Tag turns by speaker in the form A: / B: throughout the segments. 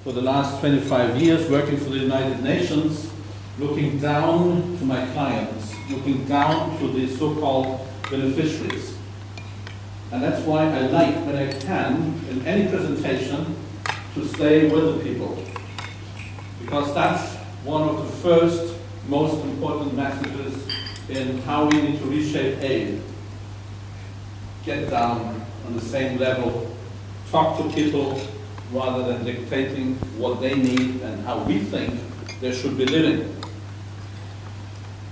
A: for the last 25 years working for the United Nations, looking down to my clients, looking down to the so-called beneficiaries. And that's why I like, when I can, in any presentation, to stay with the people. Because that's one of the first, most important messages in how we need to reshape aid. Get down on the same level, talk to people rather than dictating what they need and how we think they should be living.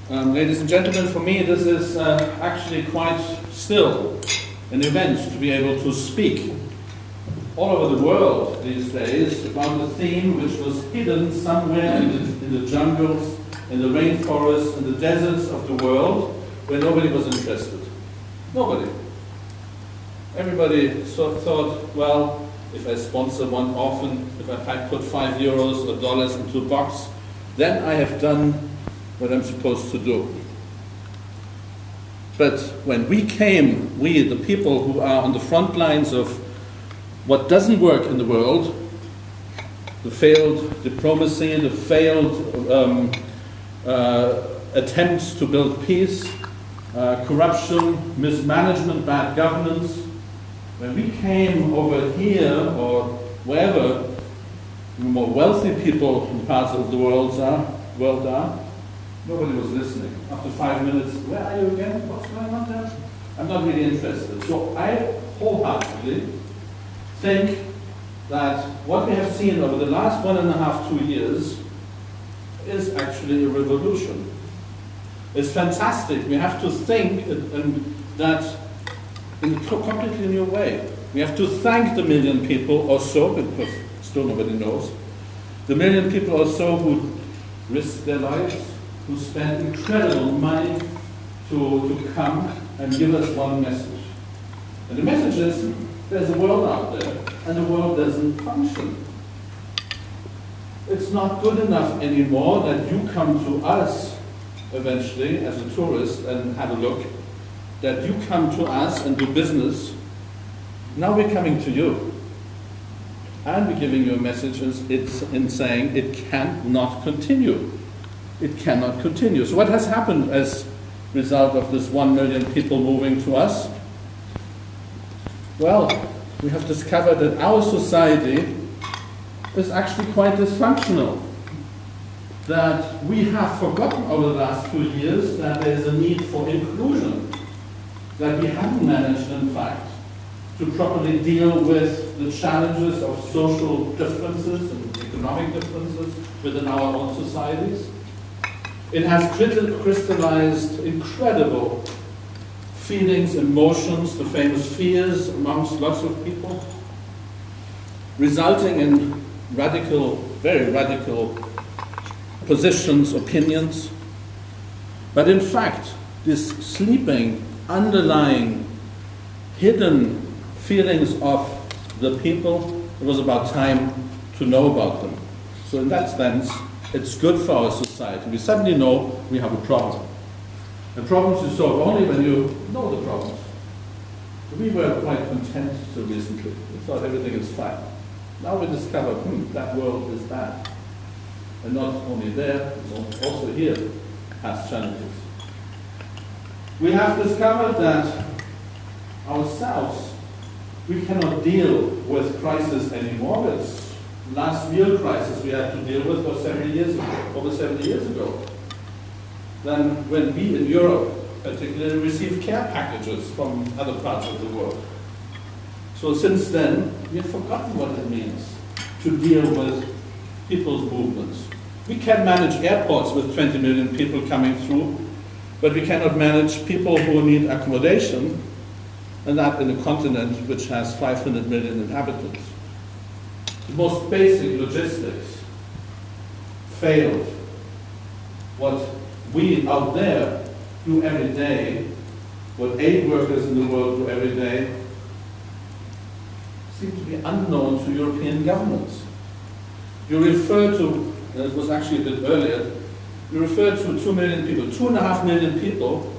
A: Ladies and gentlemen, for me this is actually quite still an event to be able to speak all over the world these days about a theme which was hidden somewhere in the jungles, in the rainforests, in the deserts of the world, where nobody was interested. Nobody. Everybody thought, well, if I sponsor one orphan, if I put €5 or dollars into a box, then I have done what I'm supposed to do. But when we came, we, the people who are on the front lines of what doesn't work in the world, the failed diplomacy, the failed attempts to build peace, corruption, mismanagement, bad governance, when we came over here or wherever the more wealthy people in parts of the world are, nobody was listening. After 5 minutes, where are you again? What's going on there? I'm not really interested. So I wholeheartedly think that what we have seen over the last 1.5, 2 years is actually a revolution. It's fantastic. We have to think that in a completely new way. We have to thank the million people or so, because still nobody knows, the million people or so who risked their lives, who spent incredible money to come and give us one message. And the message is, there's a world out there, and the world doesn't function. It's not good enough anymore that you come to us eventually as a tourist and have a look, that you come to us and do business. Now we're coming to you. And we're giving you a message in saying it cannot continue. It cannot continue. So what has happened as a result of this 1 million people moving to us? Well, we have discovered that our society is actually quite dysfunctional. That we have forgotten over the last 2 years that there is a need for inclusion. That we haven't managed, in fact, to properly deal with the challenges of social differences and economic differences within our own societies. It has crystallized incredible feelings, emotions, the famous fears amongst lots of people, resulting in radical, very radical positions, opinions. But in fact, this sleeping, underlying, hidden feelings of the people, it was about time to know about them. So in that sense, it's good for our society. We suddenly know we have a problem. And problems you solve only when you know the problems. We were quite content till recently. We thought everything is fine. Now we discover, that world is bad. And not only there, it's also here has challenges. We have discovered that ourselves, we cannot deal with crisis anymore. It's the last real crisis we had to deal with was 70 years ago, over 70 years ago. Then when we in Europe particularly received care packages from other parts of the world. So since then, we have forgotten what it means to deal with people's movements. We can manage airports with 20 million people coming through, but we cannot manage people who need accommodation, and that in a continent which has 500 million inhabitants. The most basic logistics failed. What we out there do every day, what aid workers in the world do every day, seem to be unknown to European governments. You refer to, and it was actually a bit earlier, you refer to 2 million people, 2.5 million people,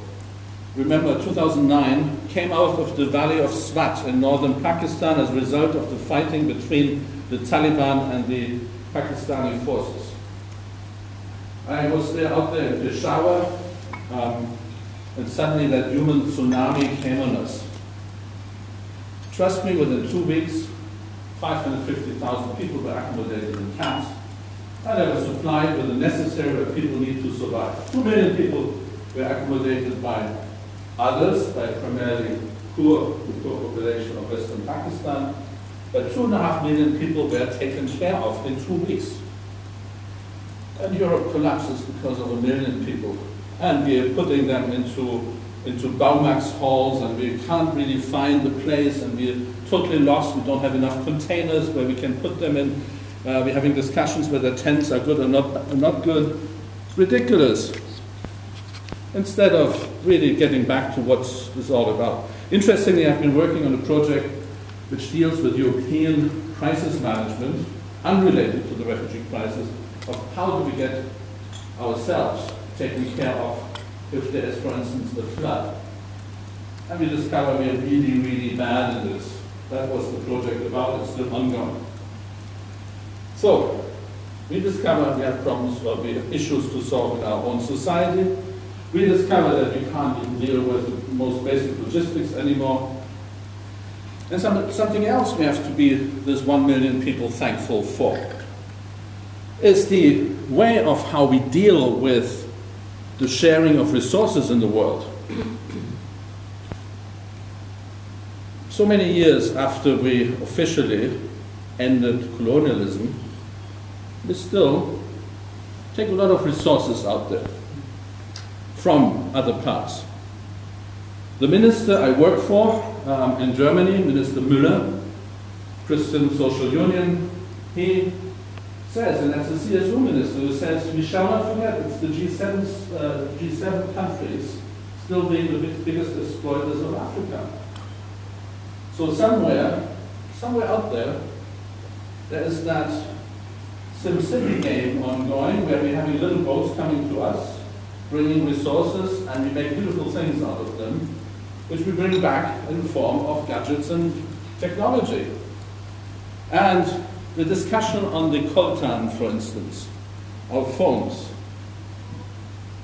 A: remember 2009, came out of the valley of Swat in northern Pakistan as a result of the fighting between the Taliban and the Pakistani forces. I was out there in Peshawar, and suddenly that human tsunami came on us. Trust me, within 2 weeks, 550,000 people were accommodated in camps, and they were supplied with the necessary what people need to survive. 2 million people were accommodated by others, by primarily poor population of Western Pakistan, but 2.5 million people were taken care of in 2 weeks. And Europe collapses because of 1 million people. And we are putting them into Baumax halls, and we can't really find the place, and we're totally lost. We don't have enough containers where we can put them in. We're having discussions whether tents are good or not good. It's ridiculous. Instead of really getting back to what this is all about. Interestingly, I've been working on a project which deals with European crisis management, unrelated to the refugee crisis, of how do we get ourselves taken care of if there is, for instance, a flood. And we discover we are really, really bad in this. That was the project about. It's still ongoing. So, we discover we have problems, or we have issues to solve in our own society. We discover that we can't even deal with the most basic logistics anymore. And something else we have to be, this 1 million people, thankful for, is the way of how we deal with the sharing of resources in the world. So many years after we officially ended colonialism, we still take a lot of resources out there from other parts. The minister I work for in Germany, Minister Müller, Christian Social Union, he says, and that's the CSU minister who says, we shall not forget, it's the G7 countries still being the biggest exploiters of Africa. So somewhere out there, there is that SimCity game ongoing where we're having little boats coming to us, bringing resources, and we make beautiful things out of them, which we bring back in the form of gadgets and technology. And the discussion on the coltan, for instance, our phones.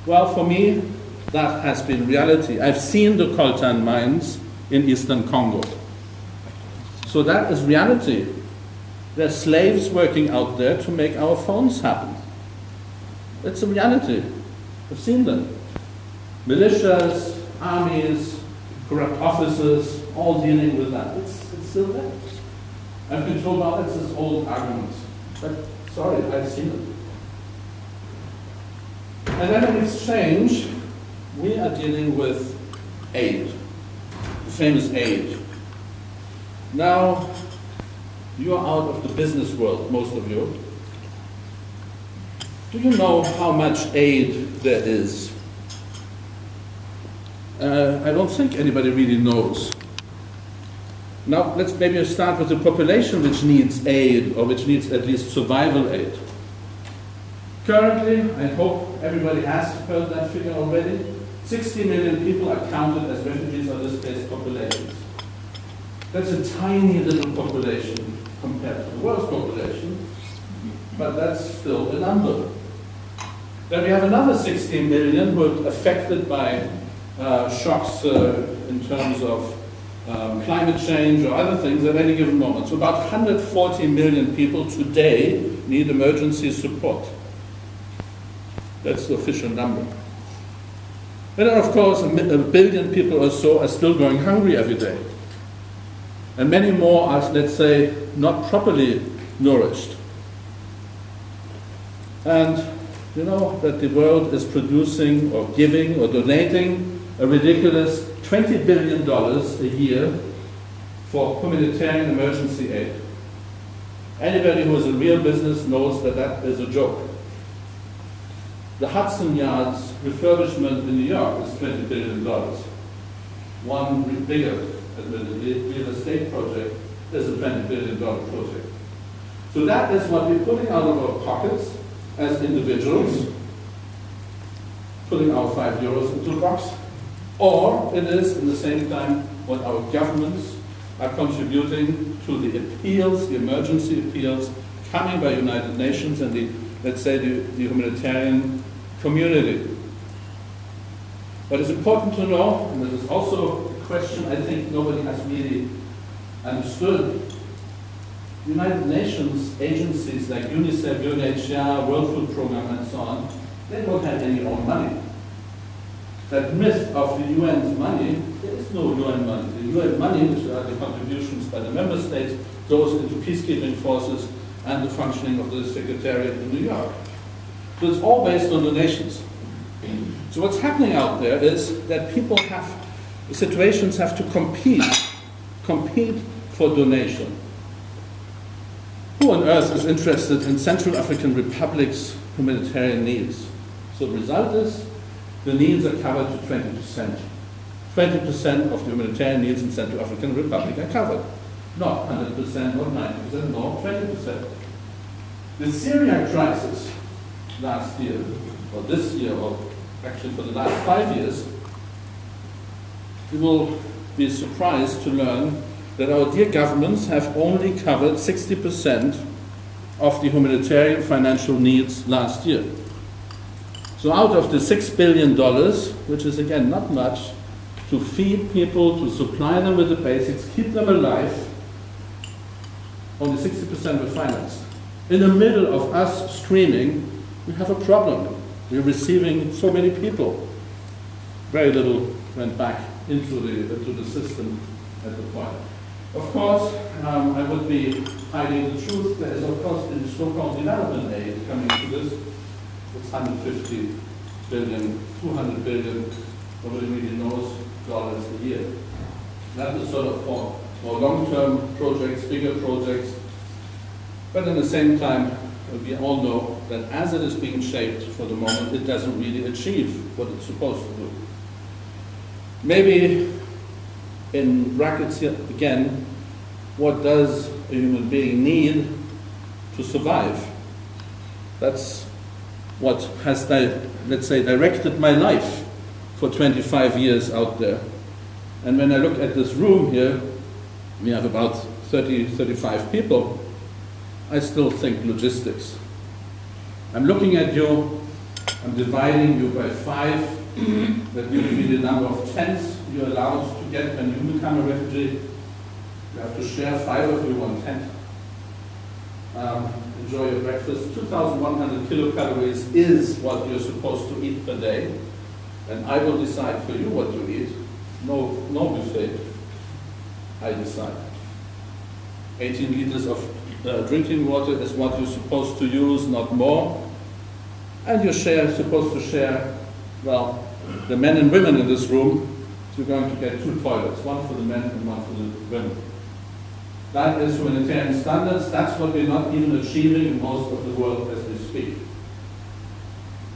A: Well, for me, that has been reality. I've seen the coltan mines in eastern Congo. So that is reality. There are slaves working out there to make our phones happen. It's a reality. I've seen them. Militias, armies, corrupt officers, all dealing with that. It's still there. I've been told, well, that's this old argument. But sorry, I've seen it. And then in exchange, we are dealing with aid, the famous aid. Now, you are out of the business world, most of you. Do you know how much aid there is? I don't think anybody really knows. Now, let's maybe start with the population which needs aid, or which needs at least survival aid. Currently, I hope everybody has heard that figure already, 60 million people are counted as refugees or displaced populations. That's a tiny little population compared to the world's population, but that's still a number. Then we have another 60 million who are affected by shocks in terms of climate change or other things at any given moment. So about 140 million people today need emergency support. That's the official number. And then, of course, a billion people or so are still going hungry every day. And many more are, let's say, not properly nourished. And you know that the world is producing or giving or donating a ridiculous $20 billion a year for humanitarian emergency aid. Anybody who is in real business knows that that is a joke. The Hudson Yards refurbishment in New York is $20 billion. One bigger, admittedly, real estate project is a $20 billion project. So that is what we're putting out of our pockets as individuals, putting our €5 into a box, or it is, at the same time, what our governments are contributing to the appeals, the emergency appeals coming by United Nations and the humanitarian community. But it's important to know, and this is also a question I think nobody has really understood, United Nations agencies like UNICEF, UNHCR, World Food Programme and so on, they don't have any own money. That myth of the UN's money, there is no UN money. The UN money, which are the contributions by the member states, goes into peacekeeping forces and the functioning of the Secretariat in New York. So it's all based on donations. So what's happening out there is that situations have to compete for donation. Who on earth is interested in Central African Republic's humanitarian needs? So the result is the needs are covered to 20%. 20% of the humanitarian needs in Central African Republic are covered. Not 100%, not 90%, no, 20%. The Syria crisis last year, or this year, or actually for the last 5 years, you will be surprised to learn that our dear governments have only covered 60% of the humanitarian financial needs last year. So out of the $6 billion, which is again not much, to feed people, to supply them with the basics, keep them alive, only 60% were financed. In the middle of us screaming, we have a problem. We're receiving so many people. Very little went back into the system at the point. Of course, I would be hiding the truth. There is, of course, the so-called development aid coming to this. It's 150 billion, 200 billion, nobody really knows, dollars a year. That is sort of for long-term projects, bigger projects. But at the same time, we all know that as it is being shaped for the moment, it doesn't really achieve what it's supposed to do. Maybe in brackets here again, what does a human being need to survive? That's what has, let's say, directed my life for 25 years out there. And when I look at this room here, we have about 30, 35 people. I still think logistics. I'm looking at you, I'm dividing you by 5. That will be the number of tents you're allowed to get when you become a refugee. You have to share 5 of you one tent. Enjoy your breakfast. 2,100 kilocalories is what you're supposed to eat per day. And I will decide for you what you eat. No buffet. I decide. 18 liters of drinking water is what you're supposed to use, not more. And you're supposed to share, well, the men and women in this room, you're going to get 2 toilets, one for the men and one for the women. That is humanitarian standards. That's what we're not even achieving in most of the world as we speak.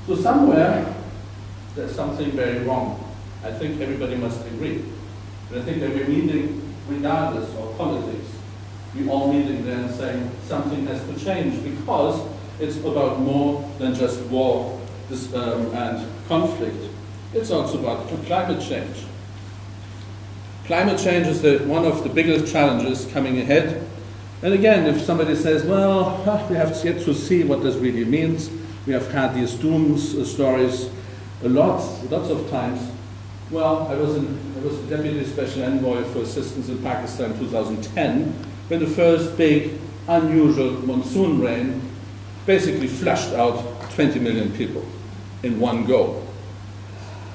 A: So somewhere, there's something very wrong. I think everybody must agree. But I think that we're meeting, regardless of politics, we're all meeting there and saying something has to change because it's about more than just war and conflict. It's also about climate change. Climate change is one of the biggest challenges coming ahead. And again, if somebody says, well, we have yet to see what this really means. We have had these doom stories lots of times. Well, I was the Deputy Special Envoy for Assistance in Pakistan in 2010, when the first big, unusual monsoon rain basically flushed out 20 million people in one go.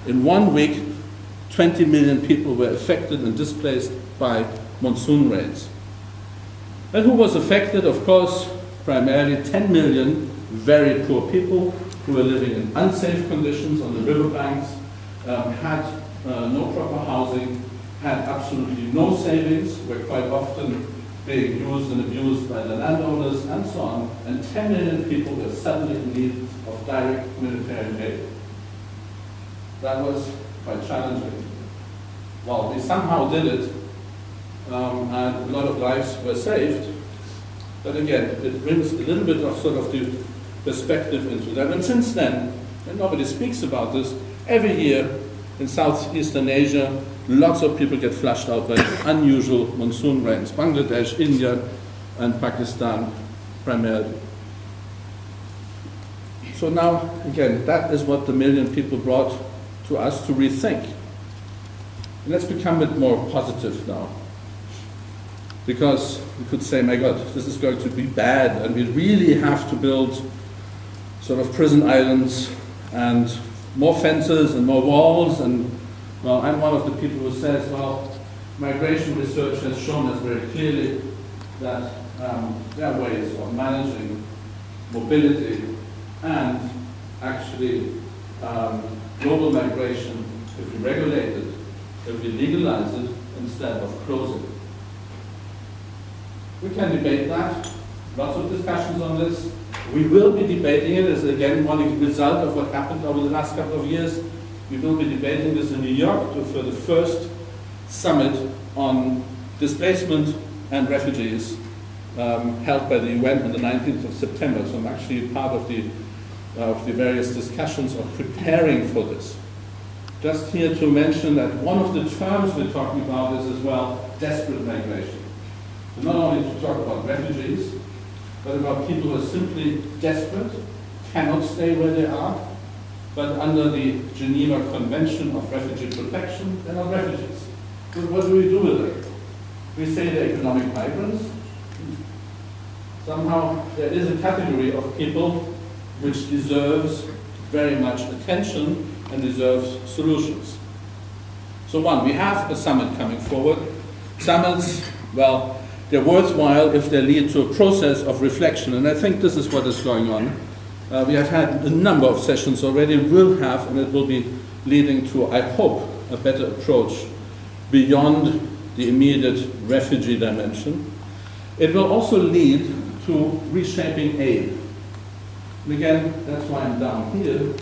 A: In 1 week, 20 million people were affected and displaced by monsoon rains. And who was affected? Of course, primarily 10 million very poor people who were living in unsafe conditions on the riverbanks, had no proper housing, had absolutely no savings, were quite often being used and abused by the landowners and so on, and 10 million people were suddenly in need of direct humanitarian aid. That was quite challenging. Well, we somehow did it, and a lot of lives were saved, but again, it brings a little bit of sort of the perspective into that. And since then, and nobody speaks about this, every year in Southeastern Asia, lots of people get flushed out by unusual monsoon rains. Bangladesh, India, and Pakistan primarily. So now, again, that is what the million people brought to us to rethink. And let's become a bit more positive now. Because we could say, my God, this is going to be bad, and we really have to build sort of prison islands and more fences and more walls. And, well, I'm one of the people who says, well, migration research has shown us very clearly that there are ways of managing mobility and actually global migration if we regulate it, if we legalize it, instead of close it. We can debate that. Lots of discussions on this. We will be debating it as, again, one result of what happened over the last couple of years. We will be debating this in New York for the first summit on displacement and refugees held by the UN on the 19th of September. So I'm actually part of the various discussions of preparing for this. Just here to mention that one of the terms we're talking about is as well desperate migration. So not only to talk about refugees, but about people who are simply desperate, cannot stay where they are, but under the Geneva Convention of Refugee Protection, they're not refugees. So what do we do with them? We say they're economic migrants. Somehow there is a category of people which deserves very much attention and deserves solutions. So one, we have a summit coming forward. Summits, well, they're worthwhile if they lead to a process of reflection, and I think this is what is going on. We have had a number of sessions already, will have, and it will be leading to, I hope, a better approach beyond the immediate refugee dimension. It will also lead to reshaping aid. And again, that's why I'm down here.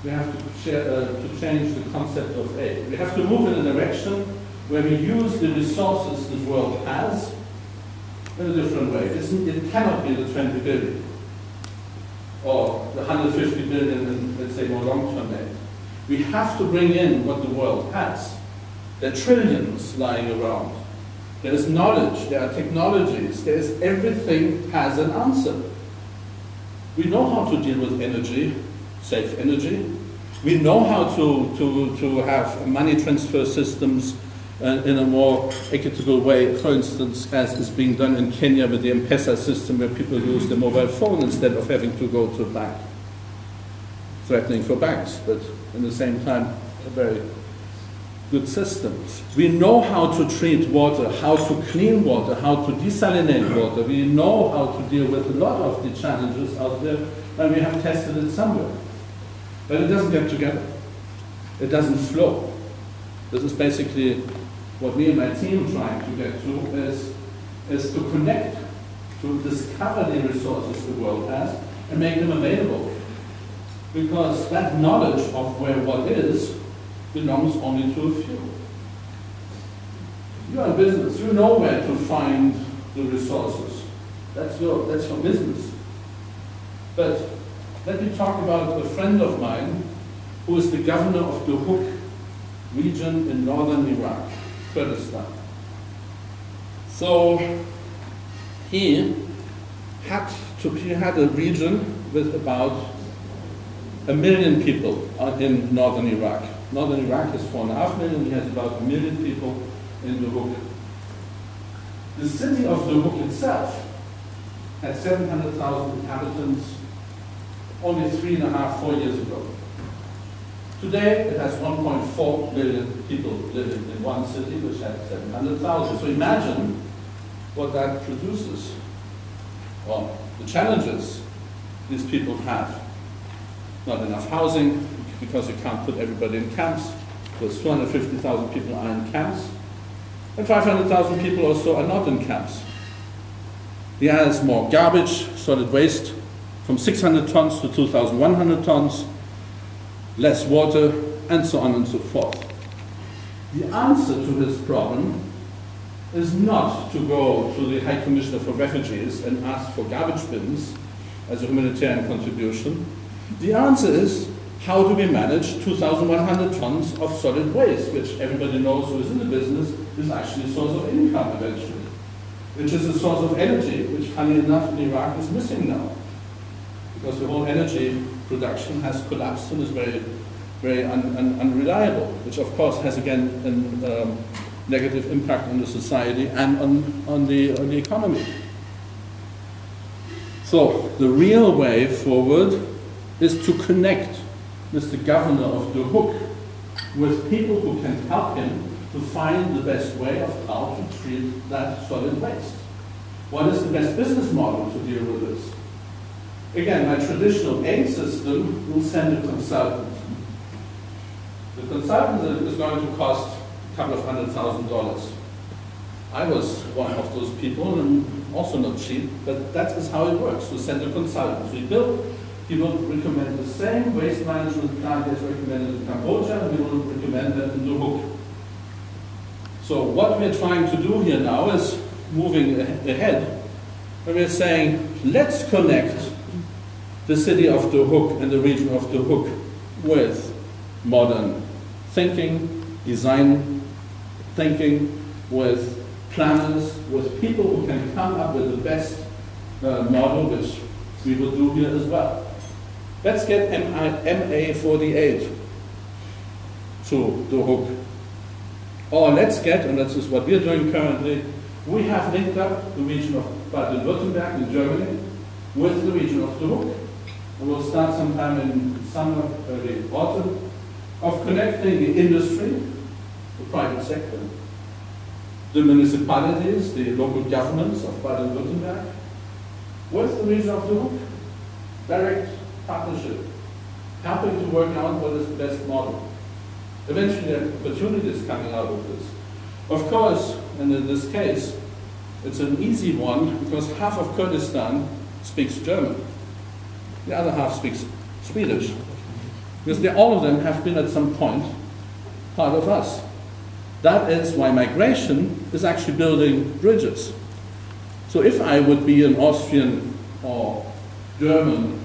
A: We have to change the concept of aid. We have to move in a direction where we use the resources the world has in a different way. It cannot be the 20 billion or the 150 billion in, let's say, more long-term aid. We have to bring in what the world has. There are trillions lying around. There is knowledge, there are technologies, there is everything has an answer. We know how to deal with energy, safe energy. We know how to have money transfer systems in a more equitable way, for instance, as is being done in Kenya with the M-Pesa system, where people use their mobile phone instead of having to go to a bank. Threatening for banks, but at the same time, a very good systems. We know how to treat water, how to clean water, how to desalinate water. We know how to deal with a lot of the challenges out there, and we have tested it somewhere. But it doesn't get together. It doesn't flow. This is basically what me and my team trying to get to, is to connect, to discover the resources the world has and make them available. Because that knowledge of where what is belongs only to a few. You're in business, you know where to find the resources. That's your business. But let me talk about a friend of mine who is the governor of the Hook region in northern Iraq, Kurdistan. So he had a region with about 1 million people in northern Iraq. Northern Iraq is 4.5 million, he has about 1 million people in the Hook. The city of the Hook itself had 700,000 inhabitants only 4 years ago. Today it has 1.4 million people living in one city which has 700,000. So imagine what that produces, or the challenges these people have. Not enough housing, because you can't put everybody in camps. There's 250,000 people are in camps, and 500,000 people or so are not in camps. There's more garbage, solid waste, from 600 tons to 2,100 tons, less water, and so on and so forth. The answer to this problem is not to go to the High Commissioner for Refugees and ask for garbage bins as a humanitarian contribution. The answer is how do we manage 2,100 tons of solid waste, which everybody knows who is in the business is actually a source of income eventually, which is a source of energy, which funny enough in Iraq is missing now, because the whole energy production has collapsed and is very, very unreliable, which of course has again a negative impact on the society and on the economy. So the real way forward is to connect Mr. Governor of the Hook with people who can help him to find the best way of how to treat that solid waste. What is the best business model to deal with this? Again, my traditional aid system will send a consultant. The consultant is going to cost a couple of $100,000. I was one of those people, and also not cheap, but that is how it works. We send a consultant. He will recommend the same waste management plan as recommended in Cambodia, and we will recommend that in the Hook. So what we're trying to do here now is moving ahead, and we're saying, let's connect the city of the Hook and the region of the Hook with modern thinking, design thinking, with planners, with people who can come up with the best model, which we will do here as well. Let's get MA 48 to the Hook. Or let's get, and this is what we're doing currently, we have linked up the region of Baden-Württemberg in Germany with the region of the Hook. And we'll start sometime in summer, early autumn, of connecting the industry, the private sector, the municipalities, the local governments of Baden-Württemberg, with the region of the Hook. Direct partnership, helping to work out what is the best model. Eventually there are opportunities coming out of this. Of course, and in this case, it's an easy one because half of Kurdistan speaks German. The other half speaks Swedish. Because all of them have been at some point part of us. That is why migration is actually building bridges. So if I would be an Austrian or German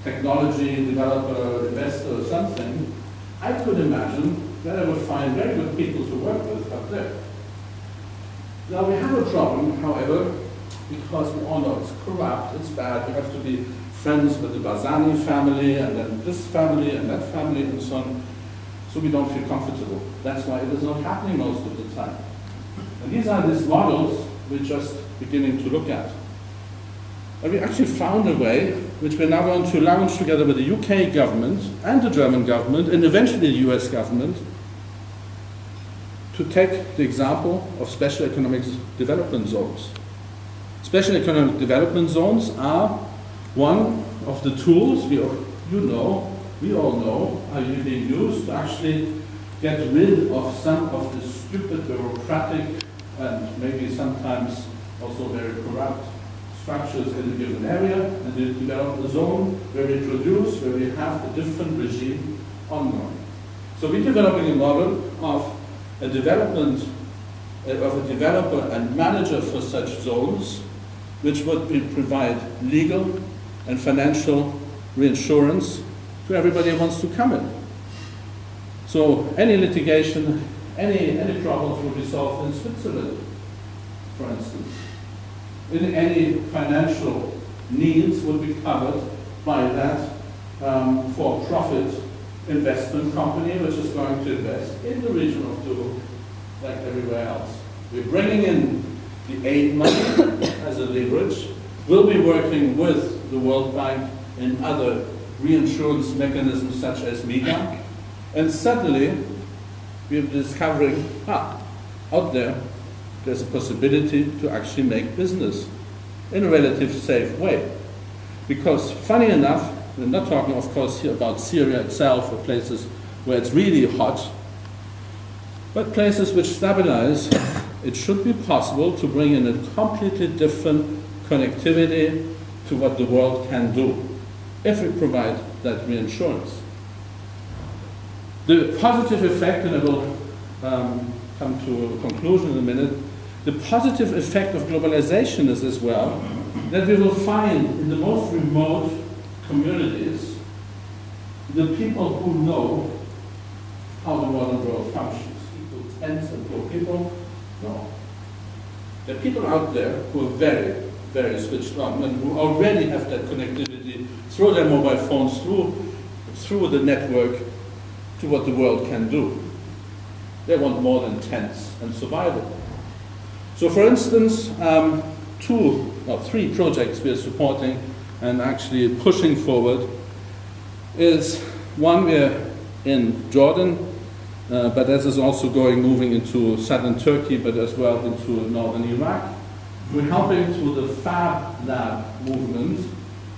A: technology developer, investor or something, I could imagine that I would find very good people to work with up there. Now we have a problem, however, because we all know it's corrupt, it's bad, we have to be friends with the Barzani family and then this family and that family and so on, so we don't feel comfortable. That's why it is not happening most of the time. And these are these models we're just beginning to look at. And we actually found a way, which we're now going to launch together with the UK government and the German government and eventually the US government, to take the example of special economic development zones. Special economic development zones are one of the tools we all know are being used to actually get rid of some of the stupid bureaucratic and maybe sometimes also very corrupt structures in a given area, and we develop a zone where we produce, where we have a different regime ongoing. So we're developing a model of a development, of a developer and manager for such zones, which would provide legal and financial reinsurance to everybody who wants to come in. So any litigation, any problems will be solved in Switzerland, for instance. Any financial needs would be covered by that for-profit investment company, which is going to invest in the region of the Hook, like everywhere else. We're bringing in the aid money as a leverage. We'll be working with the World Bank and other reinsurance mechanisms such as MIGA, and suddenly we're discovering, out there's a possibility to actually make business in a relatively safe way. Because funny enough, we're not talking of course here about Syria itself or places where it's really hot, but places which stabilize, it should be possible to bring in a completely different connectivity to what the world can do if we provide that reinsurance. The positive effect, and I will come to a conclusion in a minute, the positive effect of globalization is as well that we will find in the most remote communities the people who know how the modern world functions, equal tens and poor people, no. There are people out there who are very, very switched on and who already have that connectivity through their mobile phones, through the network, to what the world can do. They want more than tents and survival. So for instance, 3 projects we are supporting and actually pushing forward is one, we're in Jordan, but this is also moving into southern Turkey, but as well into northern Iraq. We're helping through the Fab Lab movement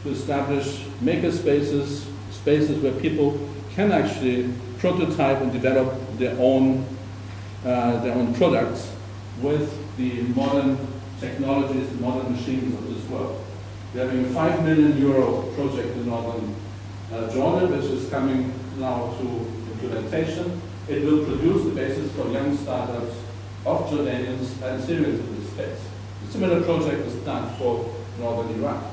A: to establish maker spaces, spaces where people can actually prototype and develop their own products with the modern technologies, the modern machines of this world. We're having a €5 million project in northern Jordan, which is coming now to implementation. It will produce the basis for young startups of Jordanians and Syrians in this space. A similar project is planned for northern Iraq.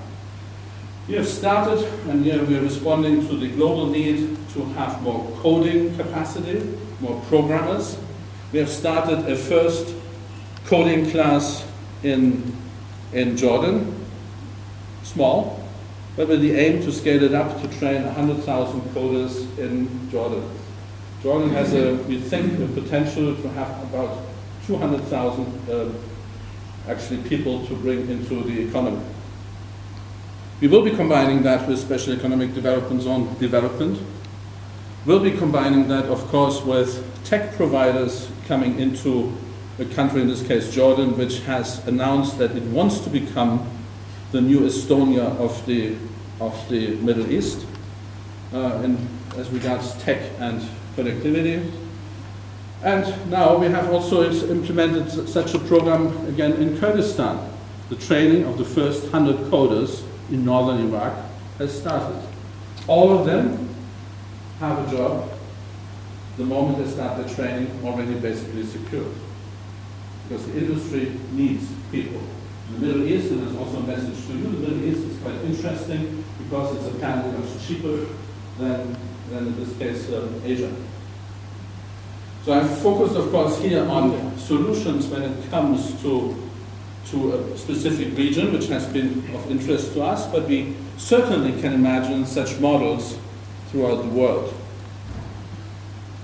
A: We have started, and here we are responding to the global need to have more coding capacity, more programmers. We have started a first coding class in Jordan, small, but with the aim to scale it up to train 100,000 coders in Jordan. Jordan has, we think, the potential to have about 200,000 actually people to bring into the economy. We will be combining that with special economic development zone development. We'll be combining that, of course, with tech providers coming into a country, in this case Jordan, which has announced that it wants to become the new Estonia of the Middle East, as regards tech and connectivity. And now we have also implemented such a program again in Kurdistan. The training of the first 100 coders in northern Iraq has started. All of them have a job the moment they start their training, already basically secured. Because the industry needs people. In the Middle East, and there's also a message to you, the Middle East is quite interesting because it's apparently much cheaper than in this case Asia. So I've focused, of course, here on solutions when it comes to a specific region, which has been of interest to us, but we certainly can imagine such models throughout the world.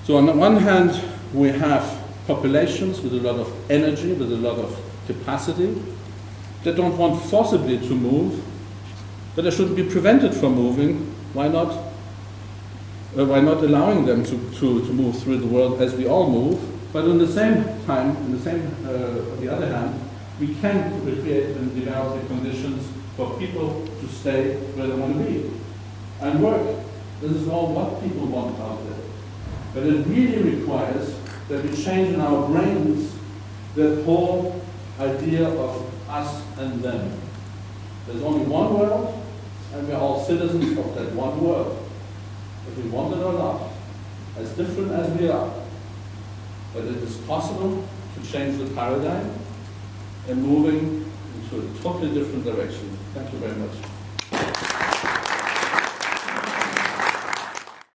A: So on the one hand, we have populations with a lot of energy, with a lot of capacity, that don't want forcibly to move, but they shouldn't be prevented from moving. Why not? Why not allowing them to move through the world as we all move? But on the same time, on the other hand, we can create and develop the conditions for people to stay where they want to be and work. This is all what people want out there. But it really requires that we change in our brains the whole idea of us and them. There's only one world, and we're all citizens of that one world. If we want it or not, as different as we are. But it is possible to change the paradigm and moving into a totally different direction. Thank you very much.